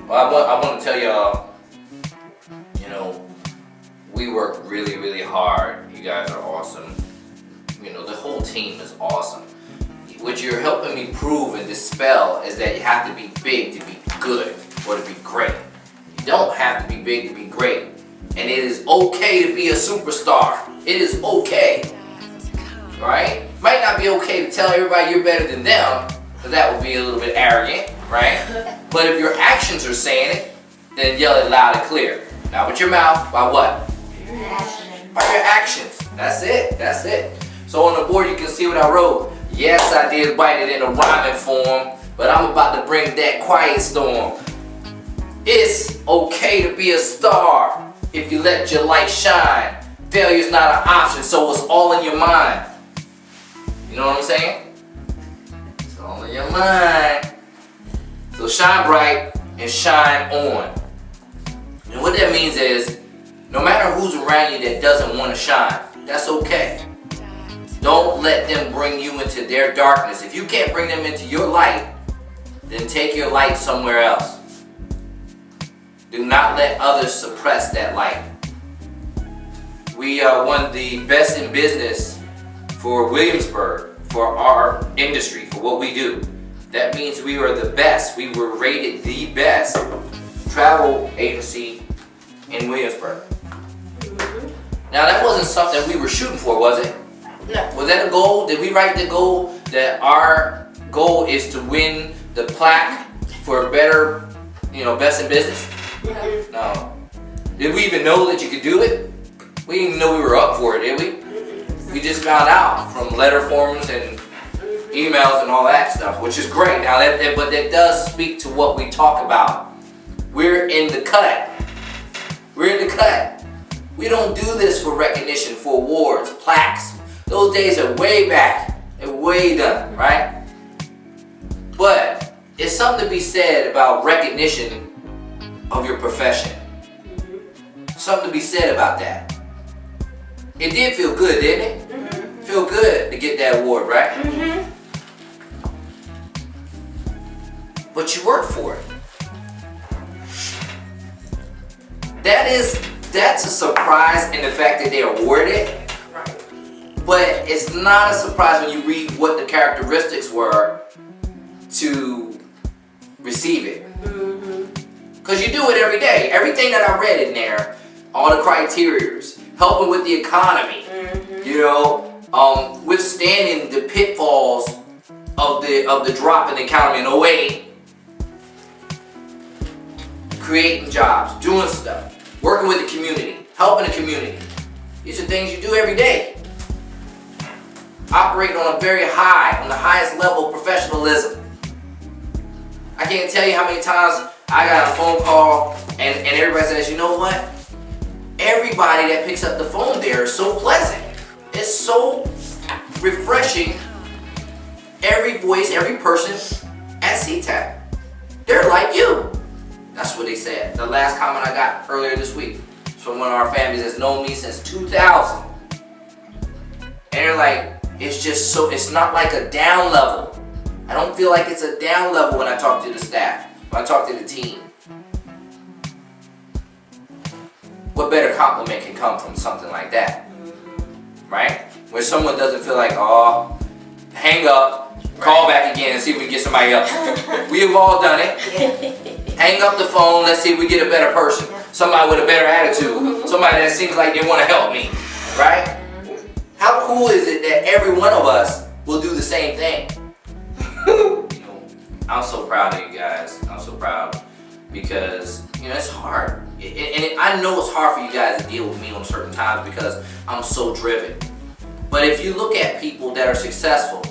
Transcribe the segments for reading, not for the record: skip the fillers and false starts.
Well, I want to tell y'all, you know, we work really, really hard. You guys are awesome. You know, the whole team is awesome. What you're helping me prove and dispel is that you have to be big to be good or to be great. You don't have to be big to be great. And it is okay to be a superstar. It is okay. Right? Might not be okay to tell everybody you're better than them, because that would be a little bit arrogant, right? But if your actions are saying it, then yell it loud and clear. Not with your mouth, by what? By your actions. That's it. That's it. So on the board you can see what I wrote. Yes, I did write it in a rhyming form, but I'm about to bring that quiet storm. It's okay to be a star if you let your light shine. Failure's not an option, so it's all in your mind. You know what I'm saying? It's all in your mind. So shine bright and shine on. And what that means is, no matter who's around you that doesn't want to shine, that's okay. Don't let them bring you into their darkness. If you can't bring them into your light, then take your light somewhere else. Do not let others suppress that light. We won the best in business for Williamsburg, for our industry, for what we do. That means we are the best. We were rated the best travel agency in Williamsburg. Now that wasn't something we were shooting for, was it? No. Was that a goal? Did we write the goal that our goal is to win the plaque for better, best in business? No. Did we even know that you could do it? We didn't even know we were up for it, did we? We just found out from letter forms and emails and all that stuff, which is great. Now, but that does speak to what we talk about. We're in the cut. We're in the cut. We don't do this for recognition, for awards, plaques. Those days are way back and way done, right? But it's something to be said about recognition of your profession. Something to be said about that. It did feel good, didn't it? Mm-hmm. Feel good to get that award, right? Mm-hmm. But you worked for it. That's a surprise in the fact that they awarded it. Right. But it's not a surprise when you read what the characteristics were to receive it. Because you do it every day. Everything that I read in there, all the criterias, helping with the economy, withstanding the pitfalls of the drop in the economy in 08, creating jobs, doing stuff, working with the community, helping the community. These are things you do every day. Operating on the highest level of professionalism. I can't tell you how many times I got a phone call and everybody says, you know what? Everybody that picks up the phone there is so pleasant. It's so refreshing. Every voice, every person at CTAC, they're like you. That's what they said. The last comment I got earlier this week was from one of our families that's known me since 2000. And they're like, it's not like a down level. I don't feel like it's a down level when I talk to the staff, when I talk to the team. What better compliment can come from something like that? Right? Where someone doesn't feel like, oh, hang up, call back again and see if we can get somebody else. We have all done it. Hang up the phone, let's see if we get a better person. Somebody with a better attitude. Somebody that seems like they want to help me. Right? How cool is it that every one of us will do the same thing? I'm so proud of you guys. I'm so proud because, it's hard. And I know it's hard for you guys to deal with me on certain times because I'm so driven. But if you look at people that are successful,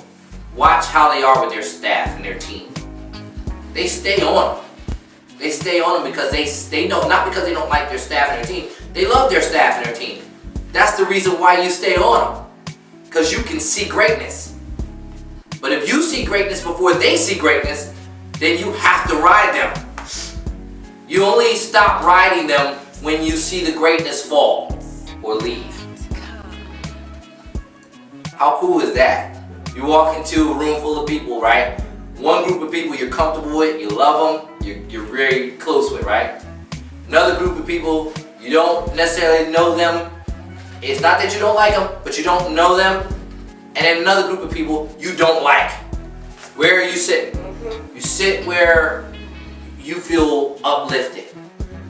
watch how they are with their staff and their team. They stay on them. They stay on them because they know, not because they don't like their staff and their team. They love their staff and their team. That's the reason why you stay on them. Because you can see greatness. But if you see greatness before they see greatness, then you have to ride them. You only stop riding them when you see the greatness fall or leave. How cool is that? You walk into a room full of people, right? One group of people you're comfortable with, you love them, you're very close with, right? Another group of people, you don't necessarily know them. It's not that you don't like them, but you don't know them. And then another group of people you don't like. Where are you sitting? You sit where you feel uplifted.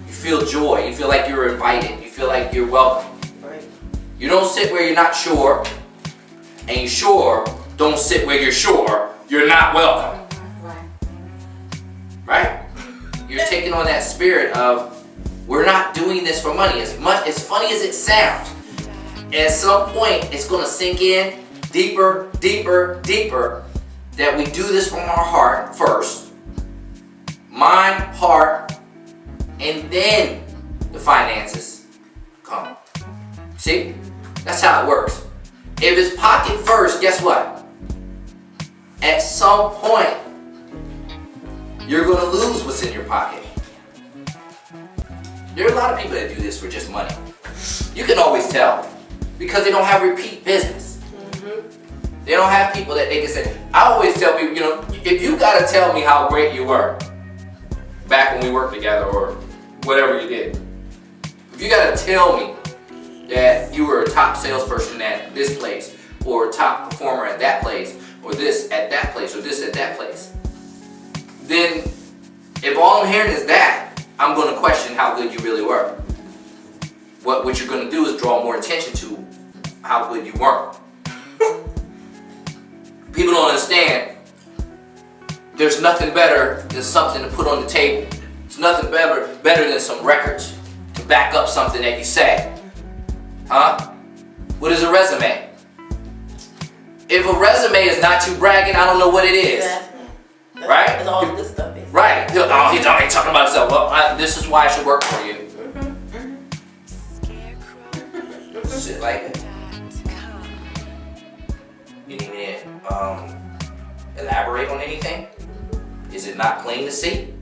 You feel joy. You feel like you're invited. You feel like you're welcome. Right. You don't sit where you're not sure. And you sure don't sit where you're sure you're not welcome. Right? You're taking on that spirit of, we're not doing this for money. As funny as it sounds, at some point it's going to sink in deeper, deeper, deeper, that we do this from our heart first. Mind, heart, and then the finances come. See? That's how it works. If it's pocket first, guess what? At some point, you're going to lose what's in your pocket. There are a lot of people that do this for just money. You can always tell because they don't have repeat business. They don't have people that they can say. I always tell people, if you got to tell me how great you were back when we worked together or whatever you did, if you got to tell me that you were a top salesperson at this place or a top performer at that place or this at that place or this at that place, then if all I'm hearing is that, I'm going to question how good you really were. What you're going to do is draw more attention to how good you weren't. People don't understand. There's nothing better than something to put on the table. There's nothing better than some records to back up something that you say. Huh? What is a resume? If a resume is not you bragging, I don't know what it is. Exactly. Right? That's all this stuff is. Right. Oh, he's already talking about himself. Well, this is why I should work for you. Shit like that. You need me to elaborate on anything? Is it not plain to see?